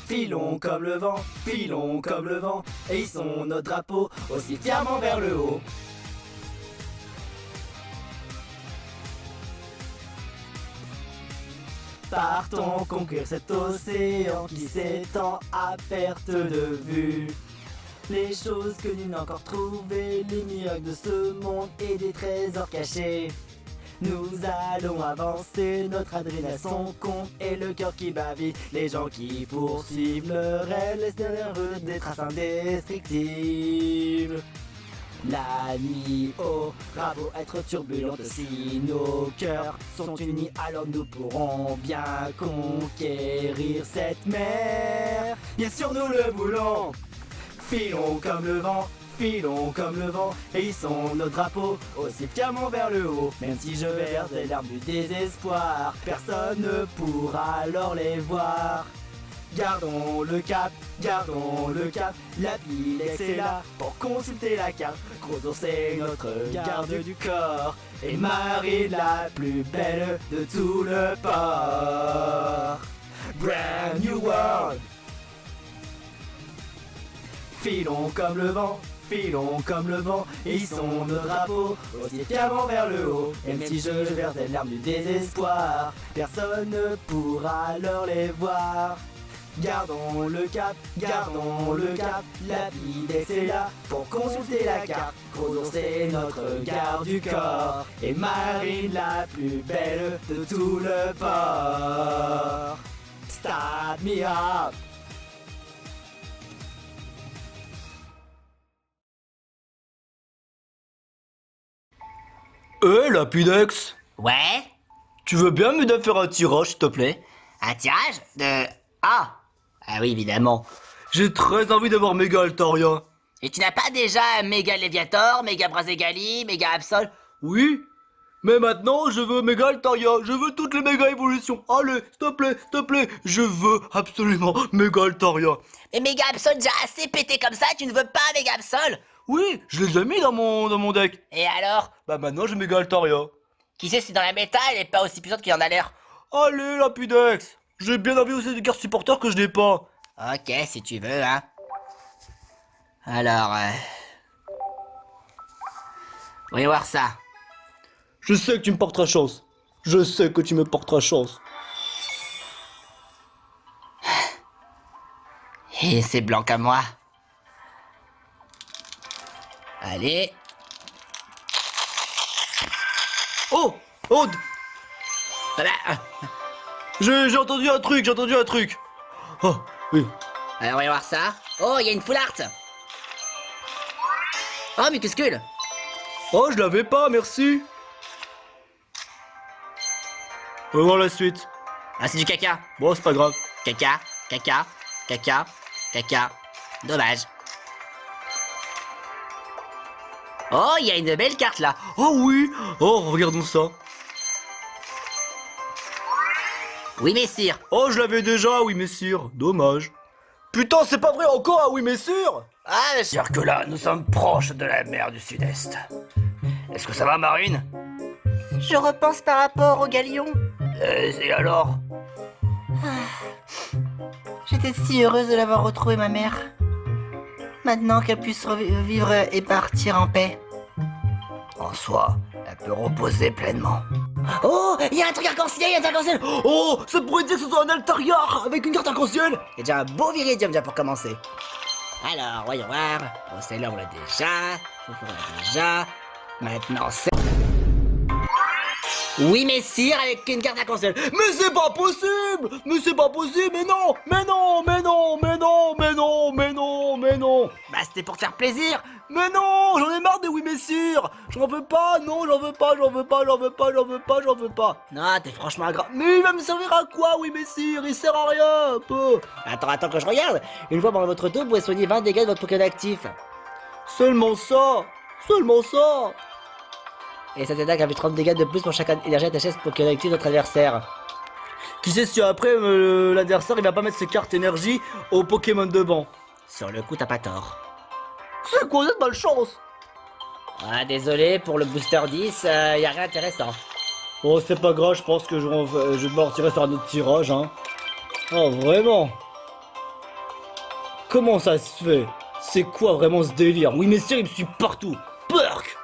Filons comme le vent, filons comme le vent, et hissons notre drapeau aussi fièrement vers le haut. Partons conquérir cet océan qui s'étend à perte de vue. Les choses que nul n'a encore trouvées, les miracles de ce monde et des trésors cachés. Nous allons avancer, notre adrénaline son compte et le cœur qui bat vite. Les gens qui poursuivent le rêve laissent derrière eux des traces indestructibles. La nuit aura beau être turbulente, si nos cœurs sont unis, alors nous pourrons bien conquérir cette mer. Bien sûr nous le voulons. Filons comme le vent, filons comme le vent, et hissons nos drapeaux aussi fièrement vers le haut. Même si je verse des larmes du désespoir, personne ne pourra alors les voir. Gardons le cap, la Pilex est là pour consulter la carte. Gros ours est notre garde du corps, et Marie la plus belle de tout le port. Brand new world. Filons comme le vent, filons comme le vent, et hissons nos drapeaux aussi fièrement vers le haut. Et même si je verse des larmes du désespoir, personne ne pourra alors les voir. Gardons le cap, la Pilex est là pour consulter la carte. Gros ours est notre garde du corps, et Marine la plus belle de tout le port. Start me up. La Pilex, Ouais? tu veux bien m'aider à faire un tirage, s'il te plaît? Un tirage de... Ah! Ah oui, évidemment. J'ai très envie d'avoir Méga Altaria. Et tu n'as pas déjà Méga Léviator, Méga Braségali, Méga Absol? Oui, mais maintenant je veux Méga Altaria, je veux toutes les méga évolutions. Allez, s'il te plaît, je veux absolument Méga Altaria. Mais Méga Absol déjà assez pété comme ça, tu ne veux pas Méga Absol? Oui, je les ai mis dans mon deck. Et alors? Bah maintenant j'ai Méga Altaria. Qui sait si dans la méta elle est pas aussi puissante qu'il en a l'air? Allez, la Pilex, j'ai bien envie aussi des cartes supporters que je n'ai pas. Ok, si tu veux, hein. Alors, voyons voir ça. Je sais que tu me porteras chance. Je sais que tu me porteras chance. Et c'est blanc à moi. Allez. Oh, Voilà. j'ai entendu un truc. Oh, oui. Alors, voyons voir ça. Oh, il y a une full art. Oh, mais qu'est-ce que... Oh, je l'avais pas, merci. On va voir la suite. Ah, c'est du caca. Bon, c'est pas grave. Caca. Dommage. Oh, il y a une belle carte là. Oh oui. Oh, regardons ça. Oui, messire. Oh, je l'avais déjà, oui, messire. Dommage. Putain, c'est pas vrai encore, ah oui, messire. Ah, je... Dire que là, nous sommes proches de la mer du Sud-Est. Est-ce que ça va, Marine? Je repense par rapport au galion. Et alors? J'étais si heureuse de l'avoir retrouvée, ma mère. Maintenant qu'elle puisse revivre et partir en paix. En soi, elle peut reposer pleinement. Oh, il y a un truc arc-en-ciel, Oh, ça pourrait dire que ce soit un Altaria avec une carte arc-en-ciel. Il y a déjà un beau viridium déjà pour commencer. Alors, voyons voir. Bon, celle-là, on l'a déjà. On l'a déjà. Maintenant, c'est... Oui, messire, avec une carte arc-en-ciel. Mais c'est pas possible. Mais non. Bah, c'était pour te faire plaisir. Mais non, j'en ai marre de oui, messire. J'en veux pas, non, j'en veux pas. Non, t'es franchement grand. Mais il va me servir à quoi, oui, messire? Il sert à rien, un peu. Attends que je regarde. Une fois pendant votre tour, vous pouvez soigner 20 dégâts de votre Pokémon actif. Seulement ça. Et cette attaque avait 30 dégâts de plus pour chaque énergie attachée à ce Pokémon actif de votre adversaire. Qui sait si après l'adversaire il va pas mettre ses cartes énergie au Pokémon de banc. Sur le coup, t'as pas tort. C'est quoi cette malchance? Ah, désolé, pour le booster 10, y a rien d'intéressant. Oh, c'est pas grave, je pense que je vais me retirer sur un autre tirage, hein. Oh, vraiment? Comment ça se fait? C'est quoi vraiment ce délire? Oui, messieurs, il me suit partout. Perk!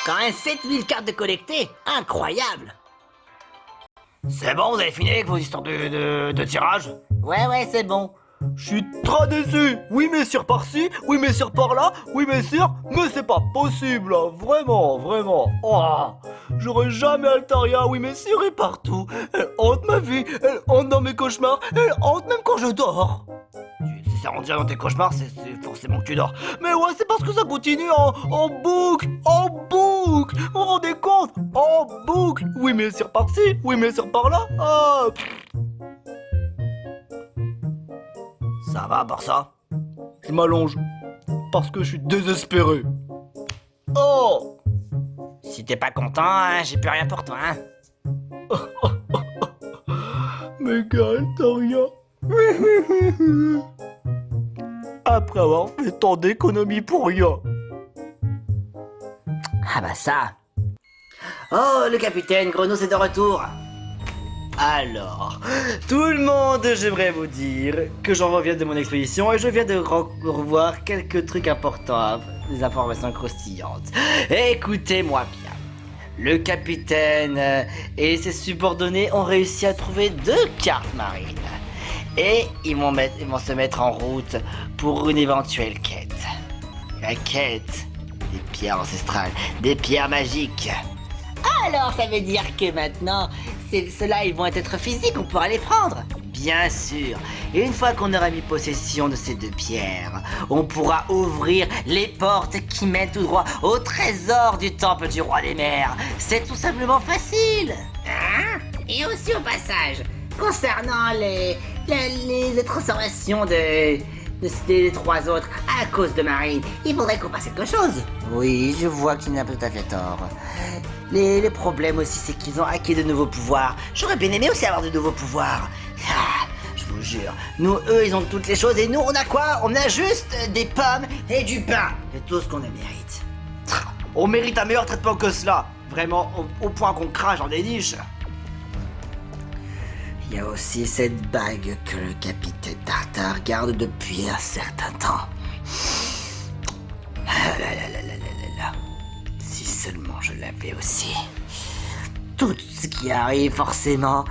Quand même 7000 cartes de collectées, incroyable! C'est bon, vous avez fini avec vos histoires de tirage? Ouais, c'est bon. Je suis très déçu. Oui, messieurs, par-ci, oui, messieurs, par-là, oui, messieurs, mais c'est pas possible, hein. Vraiment, vraiment. Oh, j'aurais jamais Altaria, oui, messieurs, et partout. Elle hante ma vie, elle hante dans mes cauchemars, elle hante même quand je dors. Si ça rentre dans tes cauchemars, c'est forcément que tu dors. Mais ouais, c'est parce que ça continue en boucle, en boucle. Vous vous rendez compte? En boucle. Oui, messieurs, par-ci, oui, messieurs, par-là. Ah, Ça va, par ça? je m'allonge parce que je suis désespéré. Oh! Si t'es pas content, hein, j'ai plus rien pour toi, hein. Méga Altaria. Après avoir fait tant d'économies pour rien. Ah bah ça. Oh, le capitaine Grenos est de retour. Alors, tout le monde, j'aimerais vous dire que j'en reviens de mon expédition et je viens de revoir quelques trucs importants, des informations croustillantes. Écoutez-moi bien. Le capitaine et ses subordonnés ont réussi à trouver 2 cartes marines. Et ils vont se mettre en route pour une éventuelle quête. La quête des pierres ancestrales, des pierres magiques. Alors ça veut dire que maintenant, ceux-là ils vont être physiques, on pourra les prendre. Bien sûr, et une fois qu'on aura mis possession de ces 2 pierres, on pourra ouvrir les portes qui mènent tout droit au trésor du temple du roi des mers. C'est tout simplement facile. Hein? Et aussi au passage, concernant les transformations des 3 autres à cause de Marine, il faudrait qu'on fasse quelque chose. Oui, je vois qu'il n'a pas tout à fait tort. Les problèmes aussi, c'est qu'ils ont acquis de nouveaux pouvoirs. J'aurais bien aimé aussi avoir de nouveaux pouvoirs. Ah, je vous jure. Nous, eux, ils ont toutes les choses et nous, on a quoi? On a juste des pommes et du pain. C'est tout ce qu'on mérite. On mérite un meilleur traitement que cela. Vraiment, au point qu'on crache dans des niches. Il y a aussi cette bague que le capitaine Tartare garde depuis un certain temps. Ah là là là là là là. Si seulement je l'avais aussi. Tout ce qui arrive, forcément,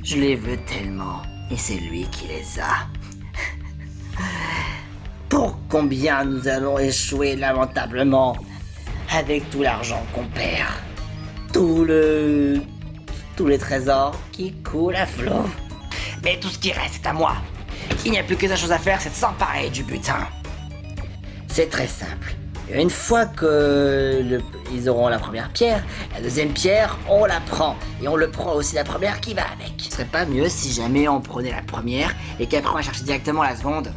je les veux tellement. Et c'est lui qui les a. Pour combien nous allons échouer lamentablement avec tout l'argent qu'on perd. Tous les trésors qui coulent à flot. Mais tout ce qui reste est à moi. Il n'y a plus qu'une chose à faire, c'est de s'emparer du butin. C'est très simple. Une fois ils auront la première pierre, la deuxième pierre, on la prend. Et on le prend aussi la première qui va avec. Ce serait pas mieux si jamais on prenait la première et qu'après on va chercher directement la seconde?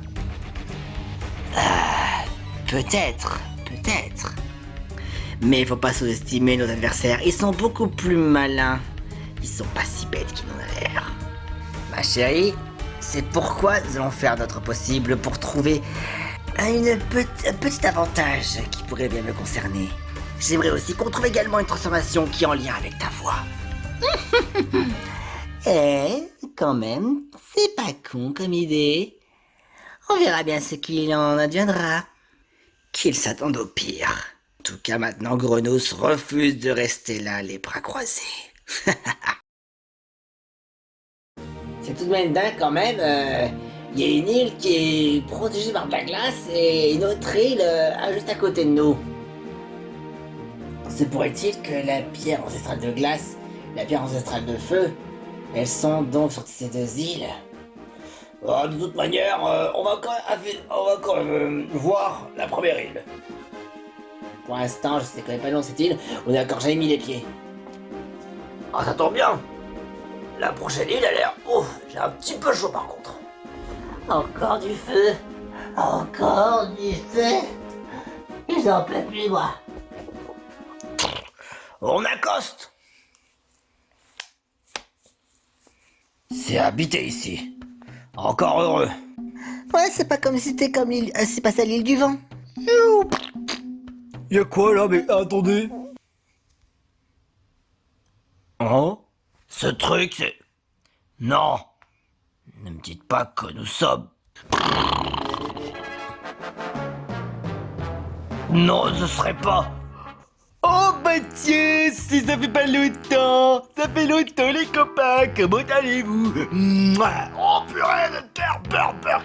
Peut-être. Mais il faut pas sous-estimer nos adversaires, ils sont beaucoup plus malins. Ils sont pas si bêtes qu'ils n'en ont l'air. Ma chérie, c'est pourquoi nous allons faire notre possible pour trouver un petit avantage qui pourrait bien me concerner. J'aimerais aussi qu'on trouve également une transformation qui est en lien avec ta voix. Eh, quand même, c'est pas con comme idée. On verra bien ce qu'il en adviendra. Qu'ils s'attendent au pire. En tout cas, maintenant, Grenos refuse de rester là, les bras croisés. C'est tout de même dingue quand même. Il y a une île qui est protégée par de la glace et une autre île juste à côté de nous. Se pourrait-il que la pierre ancestrale de glace, la pierre ancestrale de feu, elles sont donc sur ces 2 îles? De toute manière, on va quand même voir la première île. Pour l'instant, je sais quand même pas le nom de cette île, on n'a encore jamais mis les pieds. Ah, ça tombe bien. La prochaine île a l'air... Oh, j'ai un petit peu chaud par contre. Encore du feu. Encore du feu. Ils en peuvent plus, moi. On accoste. C'est habité ici. Encore heureux. Ouais, c'est pas comme si c'était comme l'île... c'est passé à l'île du vent. Y'a quoi là? Mais attendez. Hein? Ce truc, c'est... Non. Ne me dites pas que nous sommes... Non, ce serait pas... Oh bah tiens, si ça fait pas longtemps. Ça fait longtemps les copains. Comment allez-vous? Mouah. Oh purée de terre, burk.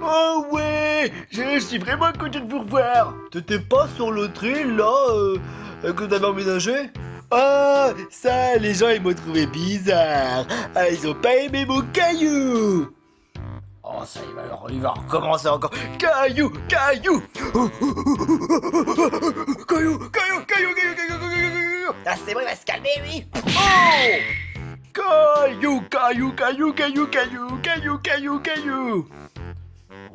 Oh ouais, je suis vraiment content de vous revoir. T'étais pas sur l'autre île là que t'avais emménagé? Ah, ça, les gens ils m'ont trouvé bizarre. Ah, ils ont pas aimé mon caillou. Oh ça il va recommencer encore. Caillou. Caillou. Ah, c'est bon, il va se calmer, lui. Caillou.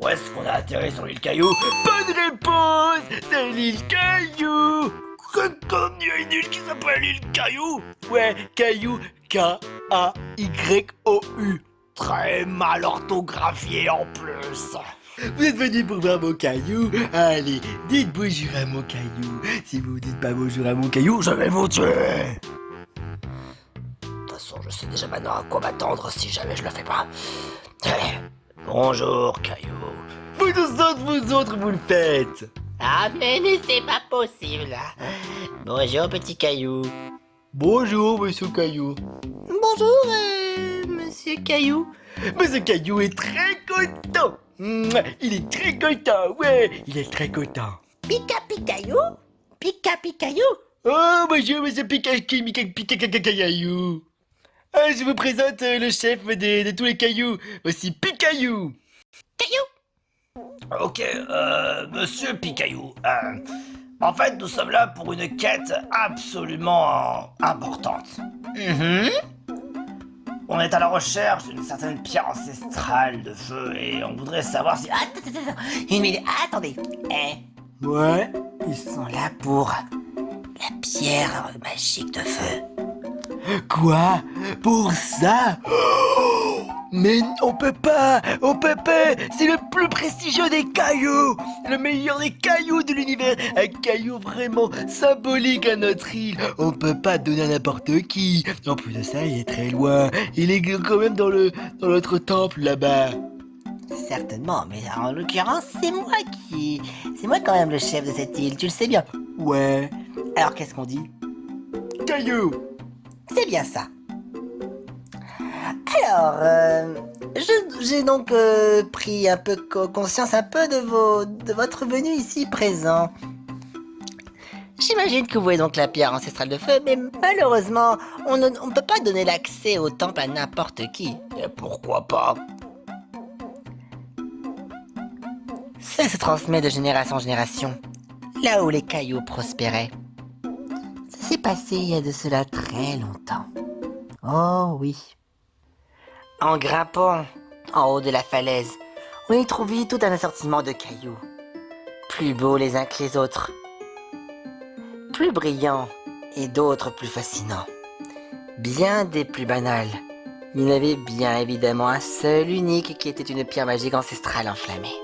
Où est-ce qu'on a atterri sur l'île Caillou? Bonne réponse. C'est l'île Caillou. Il y a une île qui s'appelle l'île Caillou. Ouais, Caillou, K-A-Y-O-U. Très mal orthographié en plus. Vous êtes venu pour voir mon caillou? Allez, dites bonjour à mon caillou. Si vous dites pas bonjour à mon caillou, je vais vous tuer. De toute façon, je sais déjà maintenant à quoi m'attendre si jamais je le fais pas. Allez, bonjour caillou. Vous autres, vous le faites. Ah mais c'est pas possible. Bonjour petit caillou. Bonjour monsieur caillou. Bonjour, monsieur Caillou. Monsieur Caillou est très content. Il est très content, ouais, il est très content. Pika Picaillou. Pika Picaillou. Oh, bonjour, monsieur Picaillou. Ah, je vous présente le chef de tous les cailloux. Voici Picaillou. Caillou. Ok, monsieur Picaillou. En fait, nous sommes là pour une quête absolument importante. On est à la recherche d'une certaine pierre ancestrale de feu et on voudrait savoir si... Attends. Une minute. Attendez. Ouais. Ils sont là pour la pierre magique de feu. Quoi? Pour ça? Mais on peut pas, c'est le plus prestigieux des cailloux, le meilleur des cailloux de l'univers, un caillou vraiment symbolique à notre île, on peut pas donner à n'importe qui, en plus de ça il est très loin, il est quand même dans notre temple là-bas. Certainement, mais en l'occurrence, c'est moi quand même le chef de cette île, tu le sais bien. Ouais. Alors qu'est-ce qu'on dit? Caillou. C'est bien ça. Alors, j'ai donc pris un peu conscience de votre venue ici présent. J'imagine que vous voyez donc la pierre ancestrale de feu, mais malheureusement, on ne peut pas donner l'accès au temple à n'importe qui. Et pourquoi pas? Ça se transmet de génération en génération, là où les cailloux prospéraient. Ça s'est passé il y a de cela très longtemps. Oh oui. En grimpant en haut de la falaise, on y trouvait tout un assortiment de cailloux, plus beaux les uns que les autres, plus brillants et d'autres plus fascinants, bien des plus banals. Il y en avait bien évidemment un seul unique qui était une pierre magique ancestrale enflammée.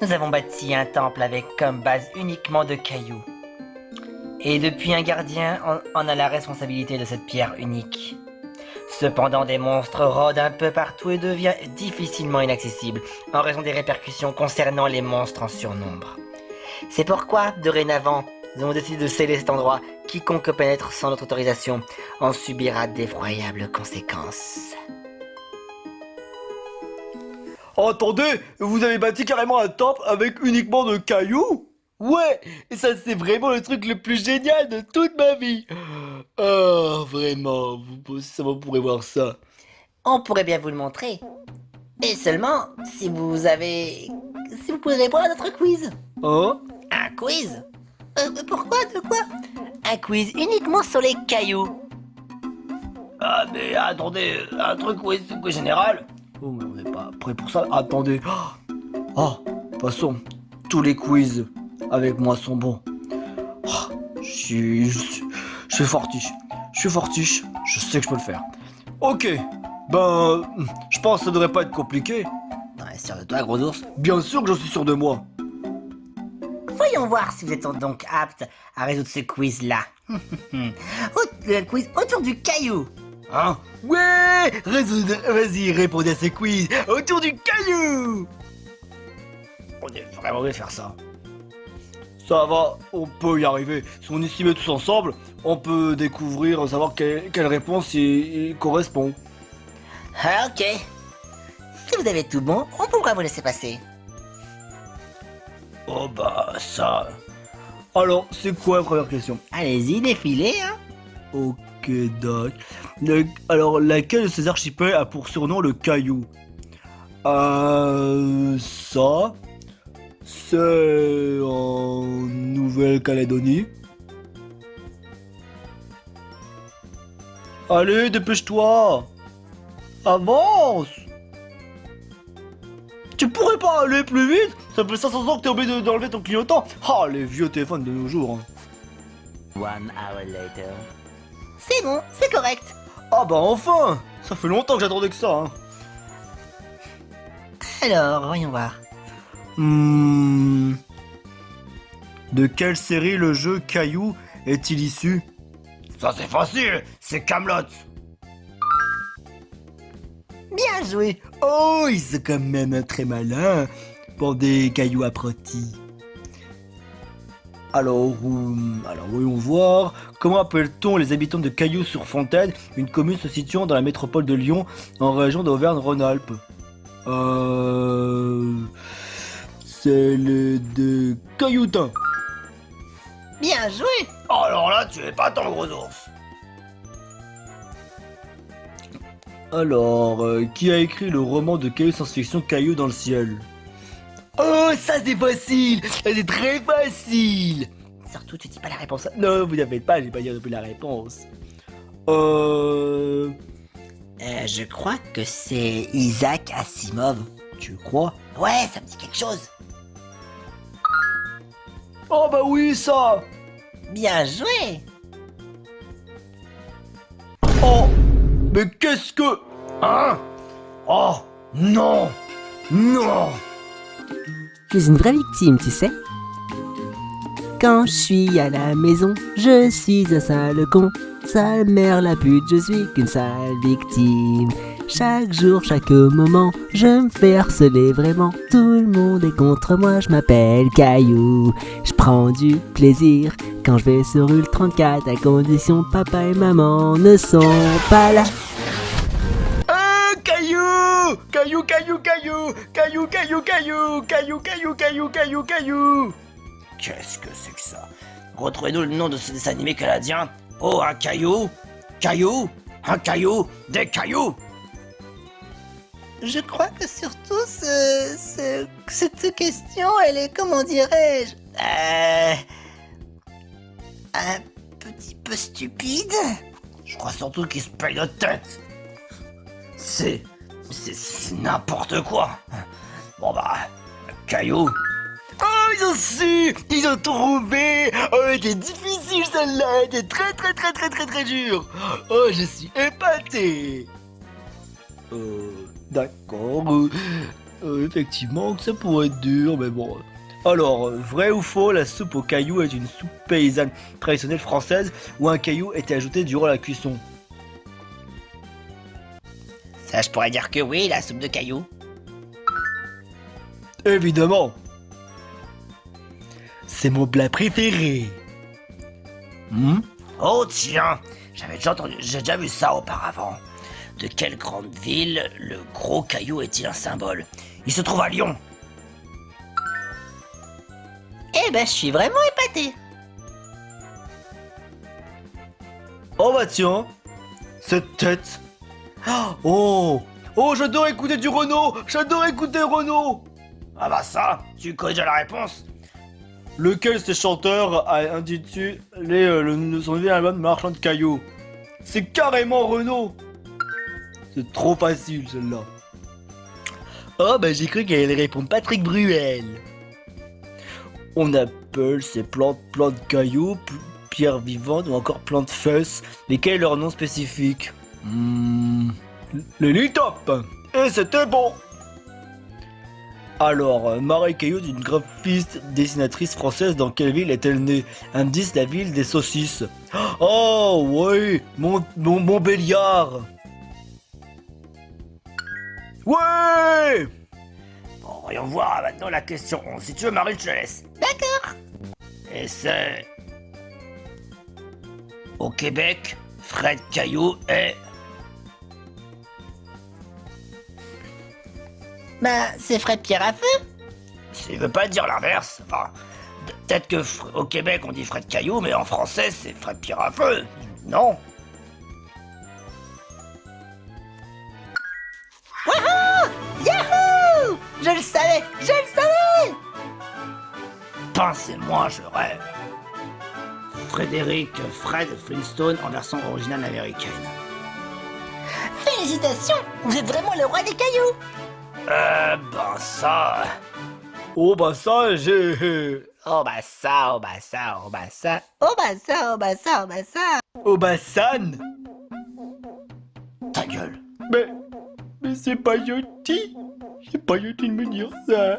Nous avons bâti un temple avec comme base uniquement de cailloux. Et depuis un gardien en a la responsabilité de cette pierre unique. Cependant, des monstres rôdent un peu partout et deviennent difficilement inaccessibles en raison des répercussions concernant les monstres en surnombre. C'est pourquoi, dorénavant, nous avons décidé de sceller cet endroit. Quiconque pénètre sans notre autorisation en subira d'effroyables conséquences. Attendez, vous avez bâti carrément un temple avec uniquement de cailloux? Ouais, et ça c'est vraiment le truc le plus génial de toute ma vie. Oh, vraiment, vous pourrez voir ça. On pourrait bien vous le montrer. Et seulement si vous pouvez répondre à notre quiz. Hein? Un quiz? Pourquoi? De quoi? Un quiz uniquement sur les cailloux. Ah mais attendez, un truc quiz général? Oh mais on n'est pas prêt pour ça, attendez. Oh, de toute façon, tous les quiz avec moi sont bons. Oh, je suis fortiche, je sais que je peux le faire. Ok, ben, je pense que ça devrait pas être compliqué. Non, sûr de toi, gros ours? Bien sûr que je suis sûr de moi. Voyons voir si vous êtes donc apte à résoudre ce quiz-là. Le quiz autour du caillou. Hein? Ouais! Vas-y, répondez à ce quiz autour du caillou! On est vraiment obligé de faire ça. Ça va, on peut y arriver. Si on y s'y met tous ensemble, on peut découvrir, savoir quelle réponse y correspond. Ah, ok. Si vous avez tout bon, on pourra vous laisser passer. Oh bah ça... Alors, c'est quoi la première question? Allez-y, défilez, hein. Ok, doc. Alors, laquelle de ces archipels a pour surnom le caillou? Ça... C'est en Nouvelle-Calédonie. Allez, dépêche-toi! Avance! Tu pourrais pas aller plus vite? Ça fait 500 ans que t'es obligé d'enlever ton clignotant. Ah, les vieux téléphones de nos jours. C'est bon, c'est correct. Ah bah enfin! Ça fait longtemps que j'attendais que ça. Hein. Alors, voyons voir. De quelle série le jeu Caillou est-il issu? Ça c'est facile, c'est Camelot. Bien joué. Oh, ils sont quand même très malins pour des cailloux apprentis. Alors, voyons voir. Comment appelle-t-on les habitants de Cailloux-sur-Fontaine, une commune se situant dans la métropole de Lyon, en région d'Auvergne-Rhône-Alpes? C'est les de Cailloutins. Bien joué. Alors là, tu es pas ton gros ours. Alors, qui a écrit le roman de Caillou science-fiction Caillou dans le ciel? Oh, ça c'est facile. C'est très facile. Surtout, tu dis pas la réponse. Non, vous n'avez pas, j'ai pas dit depuis la réponse. Je crois que c'est Isaac Asimov. Tu crois? Ouais, ça me dit quelque chose. Oh bah oui, ça. Bien joué. Oh, mais qu'est-ce que... Hein? Oh, non. Non. Je suis une vraie victime, tu sais. Quand je suis à la maison, je suis un sale con. Sale mère la pute, je suis qu'une sale victime. Chaque jour, chaque moment, je me fais harceler vraiment. Tout le monde est contre moi, je m'appelle Caillou. Je prends du plaisir quand je vais sur Ult 34, à condition papa et maman ne sont pas là. Caillou! Caillou, caillou, caillou! Caillou, caillou, caillou! Caillou, caillou, caillou, caillou, caillou! Qu'est-ce que c'est que ça? Retrouvez-nous le nom de ce dessin animé canadien. Oh, un caillou! Caillou! Un caillou! Des cailloux! Je crois que surtout cette question, elle est, comment dirais-je, un petit peu stupide. Je crois surtout qu'il se paye notre tête. C'est n'importe quoi. Bon bah, caillou. Oh, ils ont su! Ils ont trouvé! Oh, elle était difficile celle-là! Elle était très très dure! Oh, je suis épaté! D'accord. Effectivement, ça pourrait être dur, mais bon. Alors, vrai ou faux, la soupe au caillou est une soupe paysanne traditionnelle française où un caillou était ajouté durant la cuisson? Ça, je pourrais dire que oui, la soupe de caillou. Évidemment! C'est mon plat préféré! Oh tiens! J'ai déjà vu ça auparavant. De quelle grande ville le gros caillou est-il un symbole? Il se trouve à Lyon! Eh ben, je suis vraiment épaté. Oh bah tiens! Cette tête! Oh! Oh, j'adore écouter du Renaud! J'adore écouter Renaud! Ah bah ça, tu connais déjà la réponse? Lequel de ces chanteurs a intitulé son nouvel album Marchand de cailloux? C'est carrément Renaud! C'est trop facile celle-là. Oh bah j'ai cru qu'elle allait répondre Patrick Bruel. On appelle ces plantes cailloux, pierres vivantes ou encore plantes fesses. Mais quel est leur nom spécifique? Les litopes. Et c'était bon. Alors, Marie Caillou est une graphiste dessinatrice française. Dans quelle ville est-elle née? Indice, la ville des saucisses. Oh, oui, Montbéliard. Ouais. Bon, voyons voir maintenant la question 11. Si tu veux, Marie, je te laisse. D'accord. Et c'est... Au Québec, Fred Caillou est... Bah, c'est Fred Pierre à feu. Ça veut pas dire l'inverse. Enfin, peut-être que au Québec on dit Fred Caillou, mais en français c'est Fred Pierre à feu. Non. Yahoo! Je le savais. Pincez-moi, je rêve. Frédéric Fred Flintstone en version originale américaine. Félicitations, vous êtes vraiment le roi des cailloux. Ben ça... Oh bah ça, j'ai... Oh bah ça, oh bah ça, oh bah ça. Oh bah ça, oh bah ça, oh bah ça. Oh bah San. Ta gueule. Mais c'est pas gentil. C'est pas gentil de me dire ça.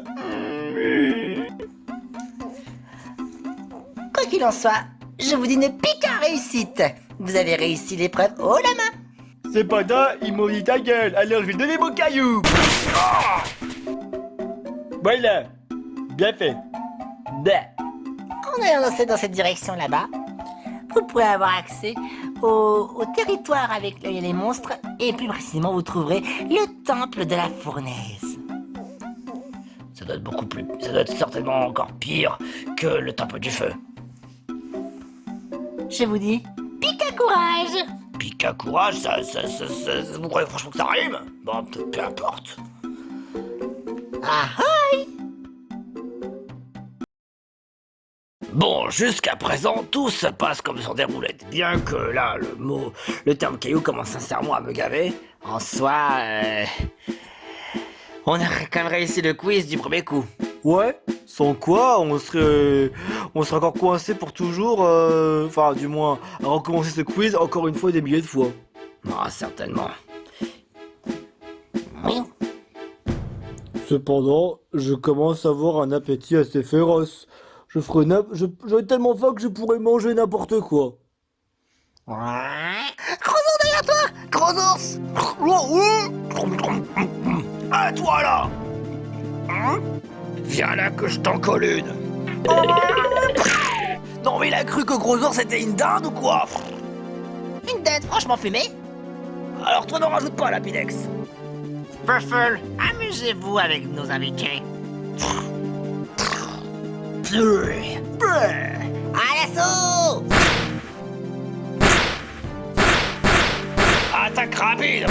Quoi qu'il en soit, je vous dis une piquante réussite. Vous avez réussi l'épreuve haut la main. Cependant, ils m'ont dit ta gueule, alors je vais donner mon caillou. Ah. Voilà. Bien fait. Bah. En allant dans cette direction là-bas, vous pourrez avoir accès au territoire avec l'œil et les monstres, et plus précisément vous trouverez le temple de la fournaise. Ça doit être beaucoup plus... Ça doit être certainement encore pire que le temple du feu. Je vous dis, pique à courage. Pique à courage, vous croyez franchement que ça rime? Bon, peu importe. Ah ah. Bon, jusqu'à présent, tout se passe comme sur des roulettes. Bien que là, le terme caillou commence sincèrement à me gaver. En soi, on a quand même réussi le quiz du premier coup. Ouais, sans quoi on serait encore coincé pour toujours, enfin du moins à recommencer ce quiz encore une fois des milliers de fois. Ah, certainement. Oui. Cependant, je commence à avoir un appétit assez féroce. J'aurais tellement faim que je pourrais manger n'importe quoi. Gros ours derrière toi. Gros ours. À toi là. Viens là que je t'en colle une. Non mais il a cru que Gros Ours c'était une dinde ou quoi? Une dinde franchement fumée. Alors toi n'en rajoute pas, Lapidex. Puffle, amusez-vous avec nos invités. À l'assaut. Attaque rapide.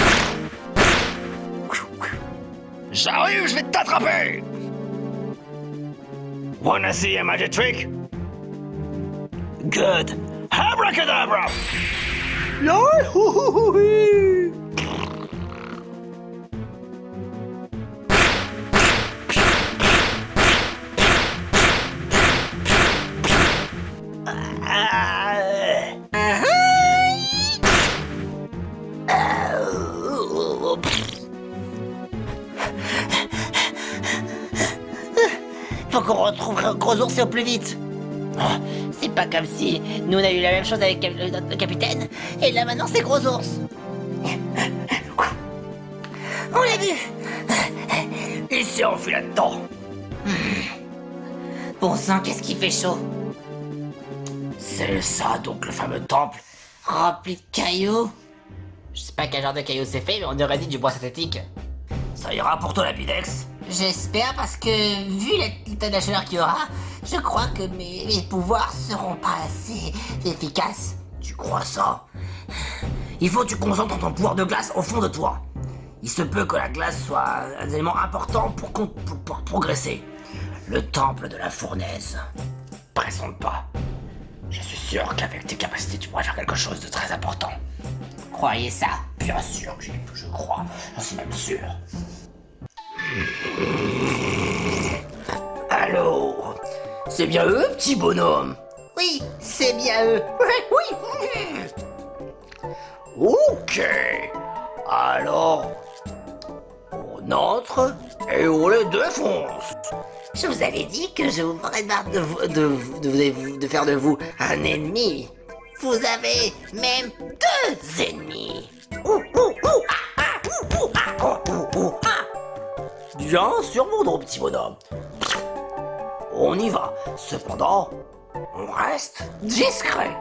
J'arrive, je vais t'attraper. Wanna see a magic trick? Good. Abracadabra. Faut qu'on retrouve Gros Ours et au plus vite. Oh, c'est pas comme si nous on a eu la même chose avec le capitaine, et là maintenant c'est Gros Ours. On l'a vu. Il s'est enfui là-dedans. Bon sang, qu'est-ce qui fait chaud? C'est ça donc le fameux temple. Rempli de cailloux. Je sais pas quel genre de caillou c'est fait, mais on aurait dit du bois synthétique. Ça ira pour toi, Lapidex. J'espère, parce que vu l'état de la chaleur qu'il y aura, je crois que mes pouvoirs seront pas assez efficaces. Tu crois ça? Il faut que tu concentres ton pouvoir de glace au fond de toi. Il se peut que la glace soit un élément important pour progresser. Le temple de la fournaise. Présente pas. Je suis sûr qu'avec tes capacités, tu pourrais faire quelque chose de très important. Croyez ça? Bien sûr que je crois. J'en suis même sûr. Allô? C'est bien eux, petit bonhomme? Oui, c'est bien eux. Oui. Ok. Alors, on entre. et on les défonce. Je vous avais dit que je vous ferais de faire de vous un ennemi. Vous avez même 2 ennemis. Bien sûr, mon petit bonhomme. On y va. Cependant, on reste discret.